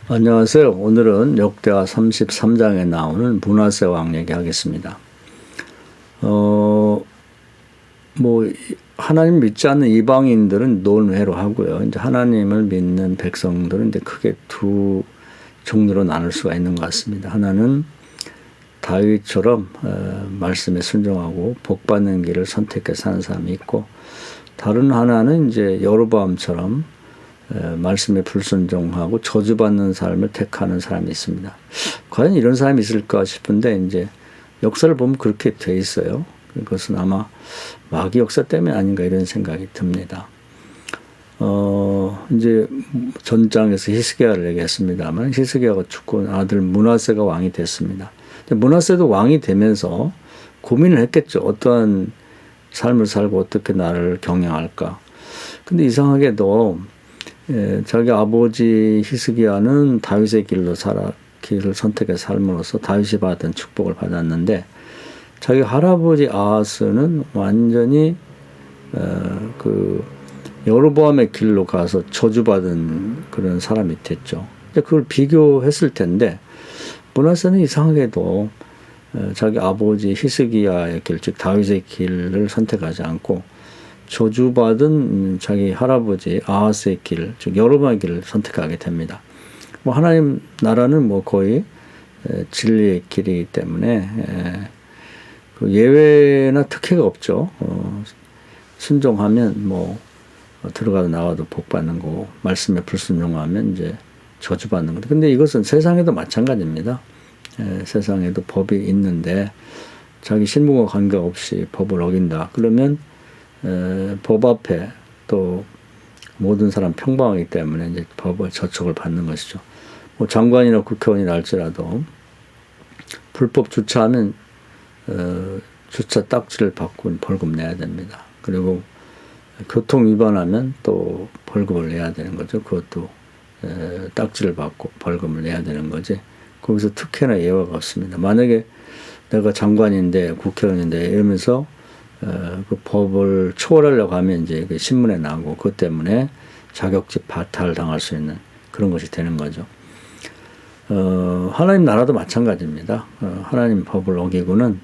안녕하세요. 오늘은 역대하 33장에 나오는 므낫세 왕 얘기하겠습니다. 하나님 믿지 않는 이방인들은 논외로 하고요. 이제 하나님을 믿는 백성들은 이제 크게 두 종류로 나눌 수가 있는 것 같습니다. 하나는 다윗처럼 말씀에 순종하고 복받는 길을 선택해 사는 사람이 있고, 다른 하나는 이제 여로보암처럼 말씀에 불순종하고 저주받는 삶을 택하는 사람이 있습니다. 과연 이런 사람이 있을까 싶은데 이제 역사를 보면 그렇게 돼 있어요. 그것은 아마 마귀 역사 때문에 아닌가 이런 생각이 듭니다. 이제 전장에서 히스기야를 얘기했습니다만 히스기야가 죽고 아들 므낫세가 왕이 됐습니다. 므낫세도 왕이 되면서 고민을 했겠죠. 어떠한 삶을 살고 어떻게 나를 경영할까. 근데 이상하게도 자기 아버지 히스기야는 다윗의 길을 선택해 삶으로써 다윗이 받은 축복을 받았는데, 자기 할아버지 아하스는 완전히 여로보암의 길로 가서 저주받은 그런 사람이 됐죠. 그걸 비교했을 텐데 므낫세는 이상하게도 자기 아버지 히스기야의 길, 즉 다윗의 길을 선택하지 않고 저주받은 자기 할아버지 아하스의 길, 즉 여로보암의 길을 선택하게 됩니다. 하나님 나라는 거의 진리의 길이기 때문에 예외나 특혜가 없죠. 순종하면 들어가도 나와도 복 받는 거고, 말씀에 불순종하면 이제 저주받는 거죠. 근데 이것은 세상에도 마찬가지입니다. 세상에도 법이 있는데 자기 신분과 관계없이 법을 어긴다. 그러면 법 앞에 또 모든 사람 평등하기 때문에 이제 법을 저촉을 받는 것이죠. 장관이나 국회의원이라 할지라도 불법 주차하면 주차 딱지를 받고 벌금 내야 됩니다. 그리고 교통 위반하면 또 벌금을 내야 되는 거죠. 그것도 딱지를 받고 벌금을 내야 되는 거지. 거기서 특혜나 예외가 없습니다. 만약에 내가 장관인데 국회의원인데 이러면서 그 법을 초월하려고 하면 이제 신문에 나오고, 그것 때문에 자격직 박탈 당할 수 있는 그런 것이 되는 거죠. 하나님 나라도 마찬가지입니다. 하나님 법을 어기고는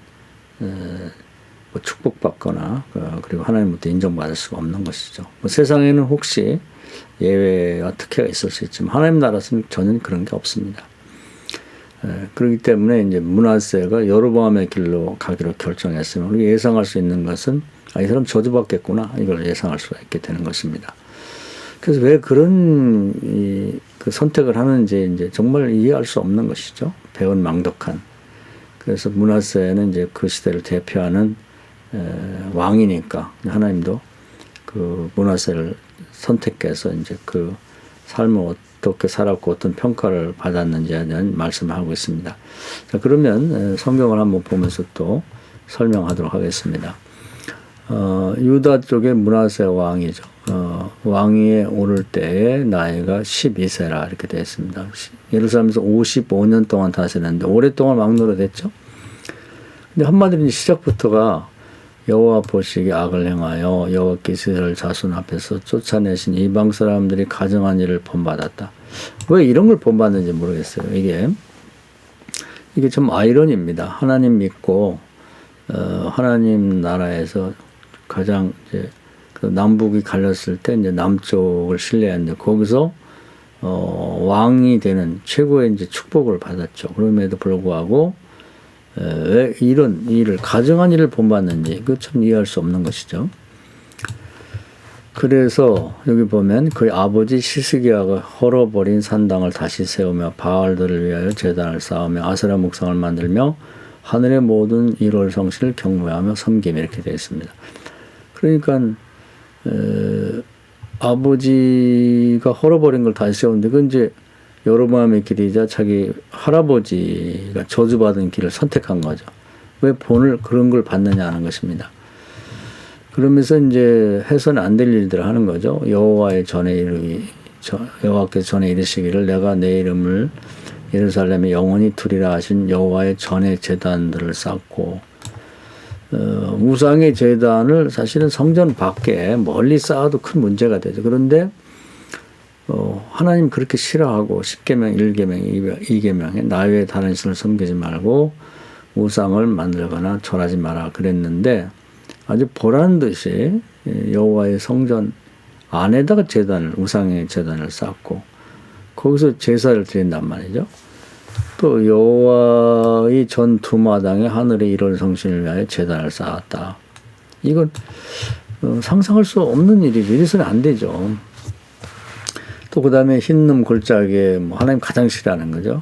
축복받거나 그리고 하나님부터 인정받을 수가 없는 것이죠. 세상에는 혹시 예외와 특혜가 있을 수 있지만 하나님 나라에서는 전혀 그런 게 없습니다. 그렇기 때문에 이제 므낫세가 여로보암의 길로 가기로 결정했으면 우리가 예상할 수 있는 것은 이 사람 저주받겠구나, 이걸 예상할 수가 있게 되는 것입니다. 그래서 왜 그런 그 선택을 하는지 이제 정말 이해할 수 없는 것이죠. 배은망덕한. 그래서 므낫세는 이제 그 시대를 대표하는 왕이니까 하나님도 그 므낫세를 선택해서 이제 그 삶을 어떻게 살았고 어떤 평가를 받았는지에 대한 말씀을 하고 있습니다. 자, 그러면 성경을 한번 보면서 또 설명하도록 하겠습니다. 유다 쪽의 므낫세 왕이죠. 왕위에 오를 때의 나이가 12세라 이렇게 되어 있습니다. 예루살렘에서 55년 동안 다스렸는데 오랫동안 왕노릇했죠. 근데 한마디로 시작부터가 여호와 보시기에 악을 행하여 여호와께서 이스라엘 자손 앞에서 쫓아내신 이방 사람들이 가증한 일을 본받았다. 왜 이런 걸 본받는지 모르겠어요. 이게 좀 아이러니입니다. 하나님 믿고 하나님 나라에서 가장 이제 그 남북이 갈렸을 때 이제 남쪽을 신뢰했는데 거기서 왕이 되는 최고의 이제 축복을 받았죠. 그럼에도 불구하고 왜 이런 일을, 가증한 일을 본받는지 그 참 이해할 수 없는 것이죠. 그래서 여기 보면 그의 아버지 히스기야가 헐어버린 산당을 다시 세우며 바알들을 위하여 제단을 쌓으며 아세라 목상을 만들며 하늘의 모든 일월 성신을 경배하며 섬김, 이렇게 되어 있습니다. 그러니까 아버지가 헐어버린 걸 다시 세우는데 그건 이제 여로보암의 길이자 자기 할아버지가 저주받은 길을 선택한 거죠. 왜 본을 그런 걸 받느냐 하는 것입니다. 그러면서 이제 해서는 안 될 일들을 하는 거죠. 여호와께서 전에 이르시기를 내가 내 이름을 예루살렘에 영원히 두리라 하신 여호와의 전의 제단들을 쌓고, 우상의 제단을 사실은 성전 밖에 멀리 쌓아도 큰 문제가 되죠. 그런데 하나님 그렇게 싫어하고 10계명, 1계명, 2계명에 나 외에 다른 신을 섬기지 말고 우상을 만들거나 절하지 마라 그랬는데 아주 보란 듯이 여호와의 성전 안에다가 우상의 제단을 쌓고 거기서 제사를 드린단 말이죠. 또 여호와의 전 두 마당에 하늘의 1월 성신을 위하여 제단을 쌓았다. 이건 상상할 수 없는 일이죠. 이래서는 안 되죠. 또 그 다음에 흰놈 골짜기에 하나님 가장 싫어하는 거죠.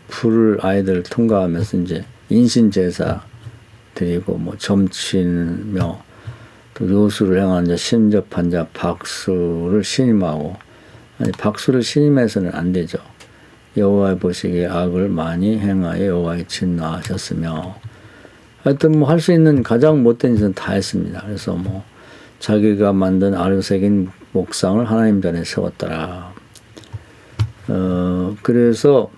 불을 아이들 통과하면서 이제 인신제사 드리고 점치며 또 요술을 행하는 자, 신접한 자, 박수를 신임하고 아니 박수를 신임해서는 안 되죠. 여호와의 보시기에 악을 많이 행하여 여호와의 진노하셨으며 하여튼 할 수 있는 가장 못된 짓은 다 했습니다. 그래서 자기가 만든 아르색인 목상을 하나님 전에 세웠더라. 그래서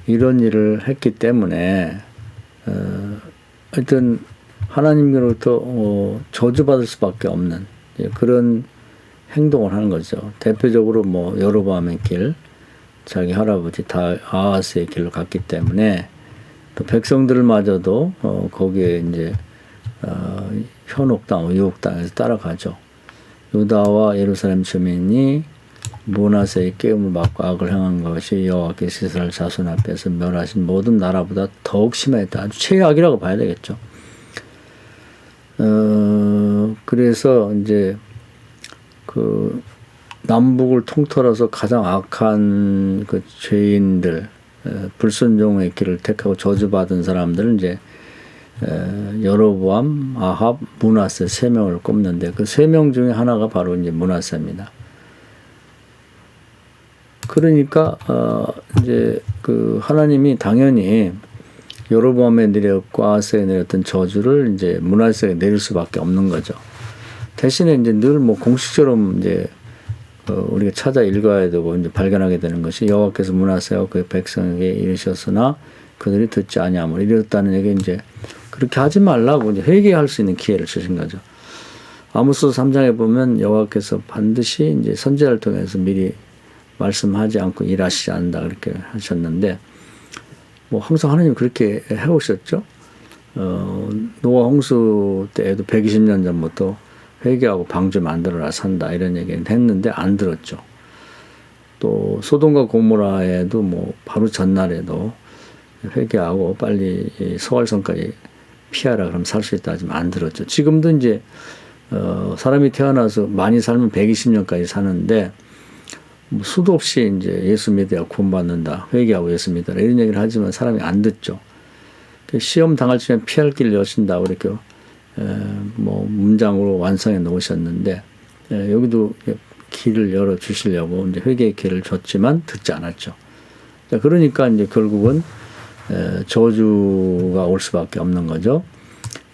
이런 일을 했기 때문에 하여튼 하나님으로부터 저주받을 수밖에 없는 그런 행동을 하는 거죠. 대표적으로 여로보암의 길, 자기 할아버지 아하스의 길로 갔기 때문에 또 백성들마저도 거기에 이제 현혹당, 유혹당해서 따라가죠. 유다와 예루살렘 주민이 므낫세의 깨움을 받고 악을 행한 것이 여호와께서 이스라엘 자손 앞에서 멸하신 모든 나라보다 더욱 심했다. 아주 최악이라고 봐야 되겠죠. 그래서 이제 그 남북을 통틀어서 가장 악한 그 죄인들, 불순종의 길을 택하고 저주받은 사람들은 이제 여로보암, 아합, 므낫세 3명을 꼽는데 그 3명 중에 하나가 바로 이제 므낫세입니다. 그러니까 이제 그 하나님이 당연히 여로보암에 내렸고 아하스에 내렸던 저주를 이제 므낫세에 내릴 수밖에 없는 거죠. 대신에 이제 늘 공식처럼 이제 우리가 찾아 읽어야 되고 이제 발견하게 되는 것이 여호와께서 므낫세와 그 백성에게 이르셨으나 그들이 듣지 아니하므로 이르렀다는 얘기 이제 그렇게 하지 말라고 이제 회개할 수 있는 기회를 주신 거죠. 아모스 3장에 보면 여호와께서 반드시 이제 선지자를 통해서 미리 말씀하지 않고 일하시지 않는다 그렇게 하셨는데 항상 하나님 그렇게 해오셨죠. 노아 홍수 때에도 120년 전부터 회개하고 방주 만들어라 산다 이런 얘기는 했는데 안 들었죠. 또 소돔과 고모라에도 바로 전날에도 회개하고 빨리 소활성까지 피하라 그럼 살 수 있다 하지만 안 들었죠. 지금도 이제 사람이 태어나서 많이 살면 120년까지 사는데 수도 없이 이제 예수 믿어야 구원받는다. 회개하고 예수 믿어라. 이런 얘기를 하지만 사람이 안 듣죠. 시험 당할 쯤에 피할 길을 여신다고 이렇게 문장으로 완성해 놓으셨는데 여기도 길을 열어 주시려고 이제 회개의 길을 줬지만 듣지 않았죠. 그러니까 이제 결국은 저주가 올 수밖에 없는 거죠.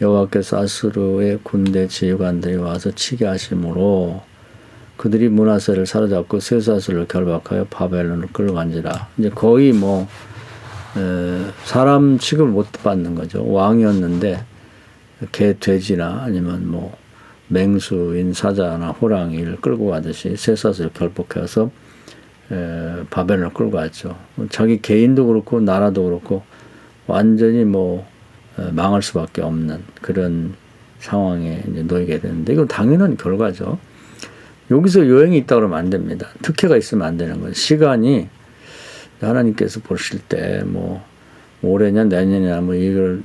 여호와께서 아수르의 군대 지휘관들이 와서 치게 하심으로 그들이 므낫세를 사로잡고 쇠사슬을 결박하여 바벨론을 끌어간지라. 이제 거의 사람 취급을 못 받는 거죠. 왕이었는데 개, 돼지나 아니면 맹수인 사자나 호랑이를 끌고 가듯이 쇠사슬을 결박해서 바벨론을 끌고 갔죠. 자기 개인도 그렇고 나라도 그렇고 완전히 망할 수밖에 없는 그런 상황에 이제 놓이게 되는데 이건 당연한 결과죠. 여기서 요행이 있다 그러면 안 됩니다. 특혜가 있으면 안 되는 거예요. 시간이 하나님께서 보실 때 올해냐 내년이냐 이걸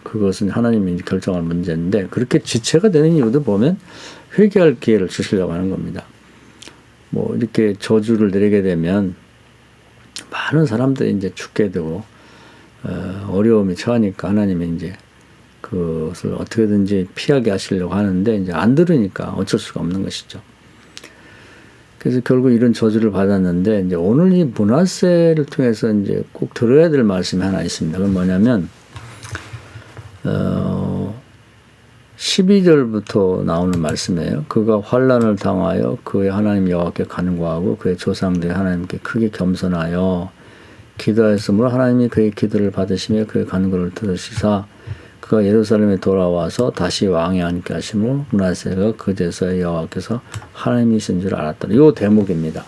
그것은 하나님이 결정할 문제인데 그렇게 지체가 되는 이유도 보면 회개할 기회를 주시려고 하는 겁니다. 이렇게 저주를 내리게 되면 많은 사람들이 이제 죽게 되고 어려움이 처하니까 하나님이 이제 그것을 어떻게든지 피하게 하시려고 하는데 이제 안 들으니까 어쩔 수가 없는 것이죠. 그래서 결국 이런 저주를 받았는데 이제 오늘 이 므낫세를 통해서 이제 꼭 들어야 될 말씀이 하나 있습니다. 그건 뭐냐면 12절부터 나오는 말씀이에요. 그가 환난을 당하여 그의 하나님 여호와께 간구하고 그의 조상들이 하나님께 크게 겸손하여 기도하였으므로 하나님이 그의 기도를 받으시며 그의 간구를 들으시사 그가 예루살렘에 돌아와서 다시 왕에 앉게 하심으로 므낫세가 그제서야 여호와께서 하나님이신 줄 알았다. 이 대목입니다.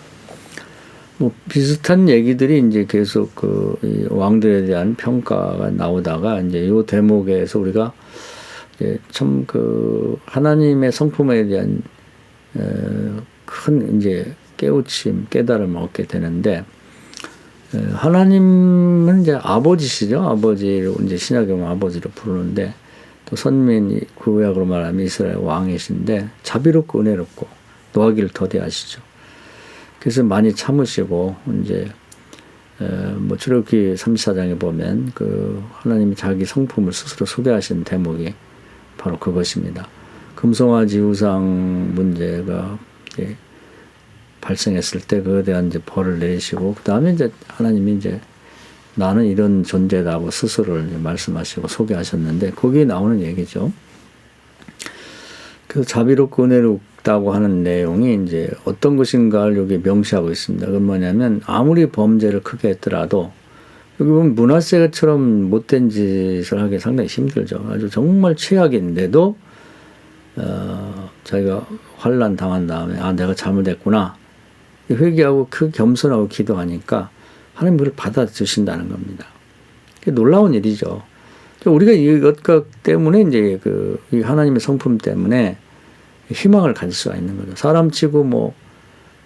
뭐 비슷한 얘기들이 이제 계속 이 왕들에 대한 평가가 나오다가 이제 이 대목에서 우리가 참 하나님의 성품에 대한 큰 이제 깨달음을 얻게 되는데, 하나님은 이제 아버지시죠. 아버지를 이제 신약에 보면 아버지로 부르는데, 또 선민이 구약으로 말하면 이스라엘 왕이신데 자비롭고 은혜롭고 노하기를 더디하시죠. 그래서 많이 참으시고, 이제 뭐 출애굽기 34장에 보면 하나님이 자기 성품을 스스로 소개하신 대목이 바로 그것입니다. 금송아지 우상 문제가 발생했을 때 그에 대한 이제 벌을 내리시고, 그 다음에 이제 하나님이 이제 나는 이런 존재다고 스스로를 말씀하시고 소개하셨는데, 거기에 나오는 얘기죠. 그 자비롭고 은혜롭다고 하는 내용이 이제 어떤 것인가를 여기 명시하고 있습니다. 그건 뭐냐면, 아무리 범죄를 크게 했더라도 여기 보면 므낫세처럼 못된 짓을 하기 상당히 힘들죠. 아주 정말 최악인데도 자기가 환난 당한 다음에 내가 잘못했구나 회개하고 겸손하고 기도하니까 하나님 그걸 받아주신다는 겁니다. 놀라운 일이죠. 우리가 이것 때문에 이제 이 하나님의 성품 때문에 희망을 가질 수가 있는 거죠. 사람치고 뭐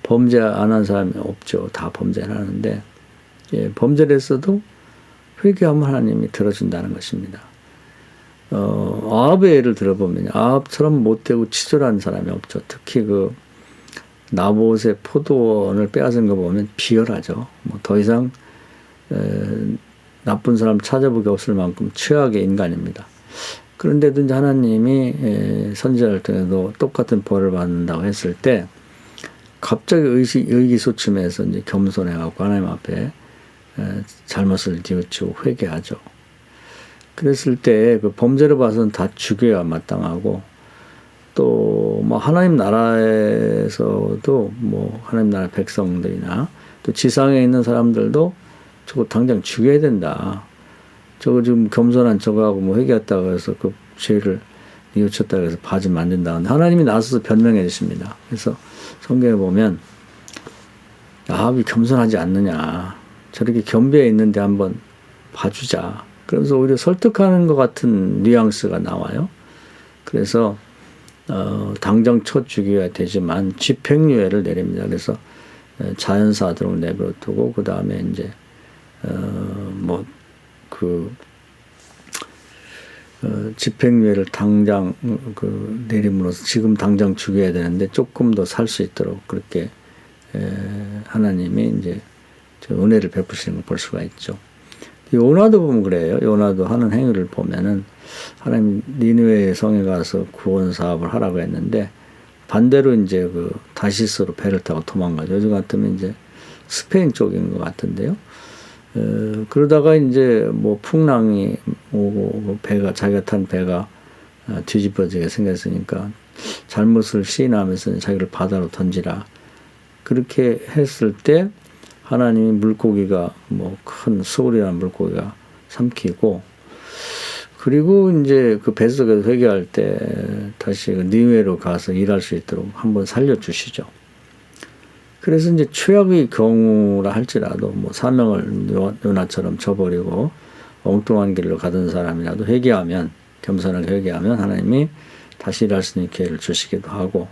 범죄 안 한 사람이 없죠. 다 범죄를 하는데, 범죄를 했어도 회개하면 하나님이 들어준다는 것입니다. 아합의 예를 들어보면 아합처럼 못되고 치졸한 사람이 없죠. 특히 나봇의 포도원을 빼앗은 거 보면 비열하죠. 뭐 더 이상 나쁜 사람 찾아보기 없을 만큼 최악의 인간입니다. 그런데도 이제 하나님이 선지자를 통해서 똑같은 벌을 받는다고 했을 때 갑자기 의기소침해서 이제 겸손해갖고 하나님 앞에 잘못을 뉘우치고 회개하죠. 그랬을 때 범죄를 봐서는 다 죽여야 마땅하고, 또 뭐 하나님 나라에서도 뭐 하나님 나라 백성들이나 또 지상에 있는 사람들도 저거 당장 죽여야 된다. 저거 지금 겸손한 저거하고 뭐 회개했다고 해서 그 죄를 뉘우쳤다고 해서 바지 만든다. 하나님이 나서서 변명해 주십니다. 그래서 성경에 보면 아합이 겸손하지 않느냐. 저렇게 겸비해 있는데 한번 봐주자. 그러면서 오히려 설득하는 것 같은 뉘앙스가 나와요. 그래서 당장 쳐 죽여야 되지만 집행유예를 내립니다. 그래서 자연사하도록 내버려두고 그 다음에 이제 집행유예를 당장 내림으로써 지금 당장 죽여야 되는데 조금 더 살 수 있도록 그렇게 하나님이 이제 은혜를 베푸시는 걸 볼 수가 있죠. 요나도 보면 그래요. 요나도 하는 행위를 보면은 하나님 니느웨 성에 가서 구원 사업을 하라고 했는데 반대로 이제 다시스로 배를 타고 도망가죠. 요즘 같으면 이제 스페인 쪽인 것 같은데요. 그러다가 이제 뭐 풍랑이 오고 자기가 탄 배가 뒤집어지게 생겼으니까 잘못을 시인하면서 자기를 바다로 던지라. 그렇게 했을 때 하나님이 물고기가 뭐 큰 수울이라는 물고기가 삼키고, 그리고 이제 그 뱃속에서 회개할 때 다시 니느웨로 가서 일할 수 있도록 한번 살려주시죠. 그래서 이제 최악의 경우라 할지라도 뭐 사명을 요나처럼 저버리고 엉뚱한 길로 가던 사람이라도 회개하면, 겸손하게 회개하면 하나님이 다시 일할 수 있는 기회를 주시기도 하고,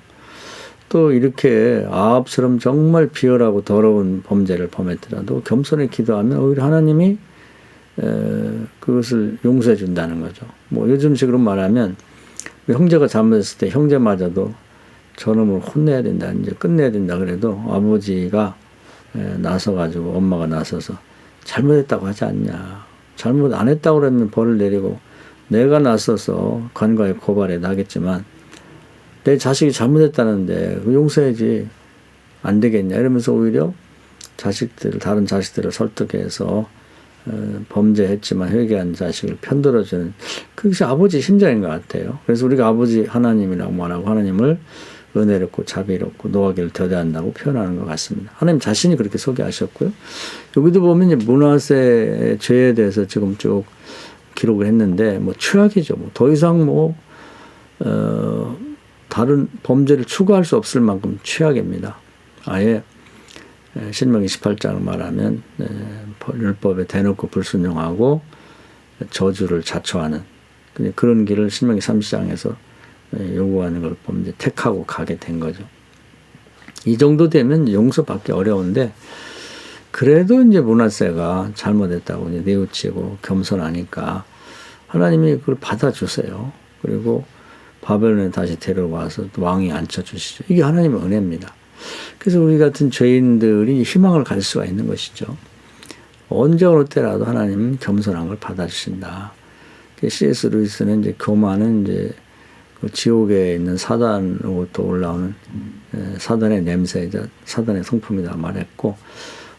또 이렇게 아합처럼 정말 비열하고 더러운 범죄를 범했더라도 겸손히 기도하면 오히려 하나님이 그것을 용서해 준다는 거죠. 뭐 요즘식으로 말하면 형제가 잘못했을 때 형제마저도 저놈을 혼내야 된다, 이제 끝내야 된다 그래도 아버지가 나서가지고 엄마가 나서서 잘못했다고 하지 않냐. 잘못 안 했다고 그러면 벌을 내리고 내가 나서서 관과에 고발해 나겠지만 내 자식이 잘못했다는데 용서해야지 안 되겠냐 이러면서 오히려 다른 자식들을 설득해서 범죄했지만 회개한 자식을 편들어주는 그것이 아버지 심정인 것 같아요. 그래서 우리가 아버지 하나님이라고 말하고 하나님을 은혜롭고 자비롭고 노하기를 더디한다고 표현하는 것 같습니다. 하나님 자신이 그렇게 소개하셨고요. 여기도 보면 므낫세의 죄에 대해서 지금 쭉 기록을 했는데 뭐 최악이죠. 뭐 더 이상 뭐 다른 범죄를 추구할 수 없을 만큼 최악입니다. 아예 신명기 18장을 말하면 율법에 대놓고 불순종하고 저주를 자초하는 그런 길을 신명기 30장에서 요구하는 걸 보면 이제 택하고 가게 된 거죠. 이 정도 되면 용서받기 어려운데 그래도 이제 므낫세가 잘못했다고 이제 뉘우치고 겸손하니까 하나님이 그걸 받아주세요. 그리고 바벨론에 다시 데려와서 왕이 앉혀주시죠. 이게 하나님의 은혜입니다. 그래서 우리 같은 죄인들이 희망을 가질 수가 있는 것이죠. 언제 어느 때라도 하나님은 겸손한 걸 받아주신다. C.S. 루이스는 이제 교만은 이제 그 지옥에 있는 사단으로부터 올라오는 사단의 냄새이자 사단의 성품이다 말했고,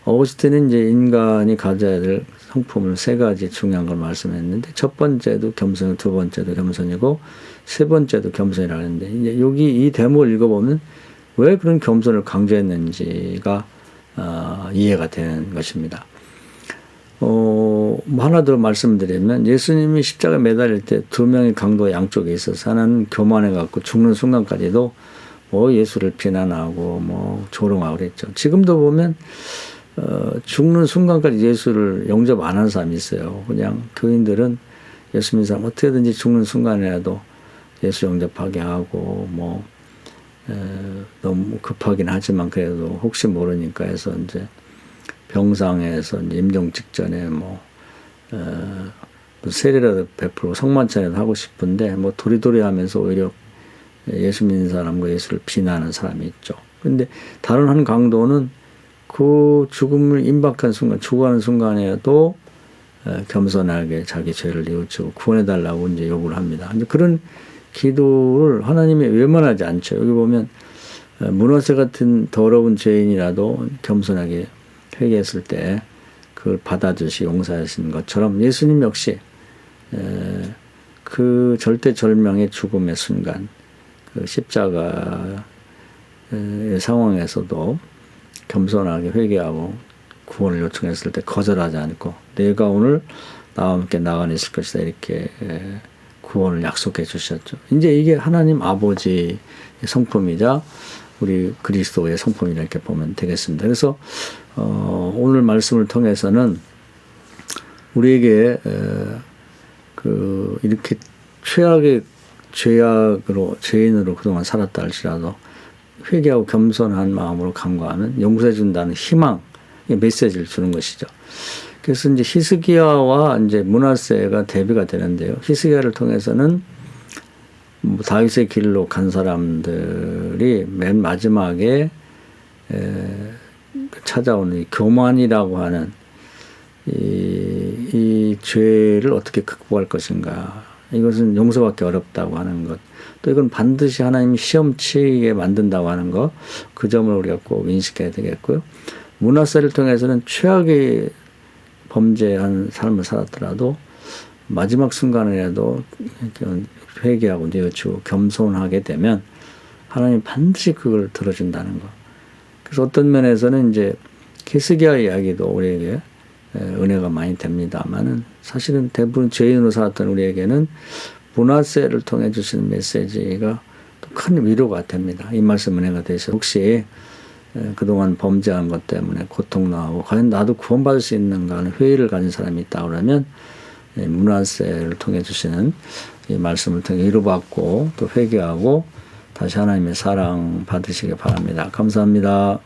어거스틴은 이제 인간이 가져야 될 성품을 세 가지 중요한 걸 말씀했는데, 첫 번째도 겸손이고 두 번째도 겸손이고 세 번째도 겸손이라고 했는데, 이제 여기 이 대목을 읽어보면 왜 그런 겸손을 강조했는지가 이해가 되는 것입니다. 하나 더 말씀드리면 예수님이 십자가에 매달릴 때 두 명의 강도가 양쪽에 있어서 하나는 교만해갖고 죽는 순간까지도 뭐 예수를 비난하고 뭐 조롱하고 그랬죠. 지금도 보면 죽는 순간까지 예수를 영접 안 하는 사람이 있어요. 그냥 교인들은 예수 믿는 사람 어떻게든지 죽는 순간이라도 예수 영접하게 하고 뭐 너무 급하긴 하지만 그래도 혹시 모르니까 해서 이제 병상에서 이제 임종 직전에 뭐 세례라도 베풀고 성만찬이라도 하고 싶은데 뭐 도리도리 하면서 오히려 예수 믿는 사람과 예수를 비난하는 사람이 있죠. 그런데 다른 한 강도는 그 죽음을 임박한 순간, 죽어가는 순간에도 겸손하게 자기 죄를 뉘우치고 구원해달라고 이제 요구를 합니다. 근데 그런 기도를 하나님이 외면하지 않죠. 여기 보면 므낫세 같은 더러운 죄인이라도 겸손하게 회개했을 때 그걸 받아주시 용서하신 것처럼 예수님 역시 그 절대절명의 죽음의 순간, 그 십자가의 상황에서도 겸손하게 회개하고 구원을 요청했을 때 거절하지 않고 내가 오늘 나와 함께 나가는 있을 것이다 이렇게 구원을 약속해 주셨죠. 이제 이게 하나님 아버지의 성품이자 우리 그리스도의 성품이라 이렇게 보면 되겠습니다. 그래서 오늘 말씀을 통해서는 우리에게 이렇게 최악의 죄인으로 그동안 살았다 할지라도 회개하고 겸손한 마음으로 간구하면 용서해 준다는 희망의 메시지를 주는 것이죠. 그래서 이제 히스기야와 이제 므낫세가 대비가 되는데요. 히스기야를 통해서는 다윗의 길로 간 사람들이 맨 마지막에 찾아오는 이 교만이라고 하는 이 죄를 어떻게 극복할 것인가. 이것은 용서받기 어렵다고 하는 것. 또 이건 반드시 하나님이 시험 치게 만든다고 하는 것. 그 점을 우리가 꼭 인식해야 되겠고요. 므낫세를 통해서는 최악의 범죄한 삶을 살았더라도 마지막 순간에라도 회개하고 뉘우치고 겸손하게 되면 하나님 반드시 그걸 들어준다는 것. 그래서 어떤 면에서는 이제 히스기야 이야기도 우리에게 은혜가 많이 됩니다만은 사실은 대부분 죄인으로 살았던 우리에게는 므낫세를 통해 주시는 메시지가 또 큰 위로가 됩니다. 이 말씀 은혜가 되셔서 혹시 그동안 범죄한 것 때문에 고통나고 과연 나도 구원받을 수 있는가 하는 회의를 가진 사람이 있다 그러면 므낫세를 통해 주시는 이 말씀을 통해 위로받고 또 회개하고 다시 하나님의 사랑 받으시기 바랍니다. 감사합니다.